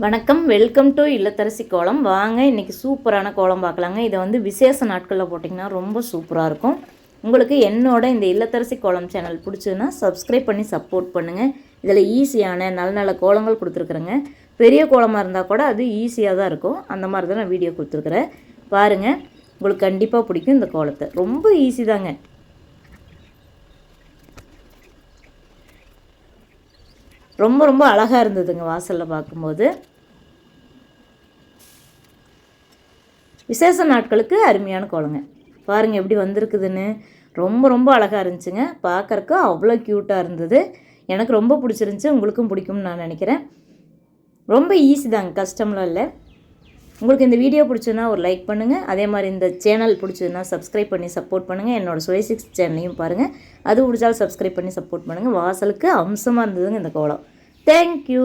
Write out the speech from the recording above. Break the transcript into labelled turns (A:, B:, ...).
A: வணக்கம், welcome to இல்லத்தரசி கோலம். வாங்க இன்றைக்கி சூப்பரான கோலம் பார்க்கலாங்க. இதை வந்து விசேஷ நாட்களில் போட்டிங்கன்னா ரொம்ப சூப்பராக இருக்கும். உங்களுக்கு என்னோட இந்த இல்லத்தரசி கோலம் சேனல் பிடிச்சதுன்னா சப்ஸ்கிரைப் பண்ணி சப்போர்ட் பண்ணுங்கள். இதில் ஈஸியான நல்ல நல்ல கோலங்கள் கொடுத்துருக்குறேங்க. பெரிய கோலமாக இருந்தால் கூட அது ஈஸியாக தான் இருக்கும். அந்த மாதிரி தான் நான் வீடியோ கொடுத்துருக்குறேன். பாருங்கள், உங்களுக்கு கண்டிப்பாக பிடிக்கும் இந்த கோலத்தை. ரொம்ப ஈஸி தாங்க. ரொம்ப ரொம்ப அழகாக இருந்ததுங்க வாசலில் பார்க்கும்போது. விசேஷ நாட்களுக்கு அருமையான கோலங்க. பாருங்கள் எப்படி வந்திருக்குதுன்னு. ரொம்ப ரொம்ப அழகாக இருந்துச்சுங்க. பார்க்குறக்கு அவ்வளோ க்யூட்டாக இருந்தது. எனக்கு ரொம்ப பிடிச்சிருந்துச்சி. உங்களுக்கும் பிடிக்கும்னு நான் நினைக்கிறேன். ரொம்ப ஈஸி தாங்க, கஷ்டம்லாம் இல்லை. உங்களுக்கு இந்த வீடியோ பிடிச்சதுன்னா ஒரு லைக் பண்ணுங்கள். அதே மாதிரி இந்த சேனல் பிடிச்சதுன்னா சப்ஸ்கிரைப் பண்ணி சப்போர்ட் பண்ணுங்கள். என்னோடய சுவை6 சேனலையும் பாருங்கள். அது பிடிச்சாலும் சப்ஸ்கிரைப் பண்ணி சப்போர்ட் பண்ணுங்கள். வாசலுக்கு அம்சமாக இருந்ததுங்க இந்த கோலம். தேங்க்யூ.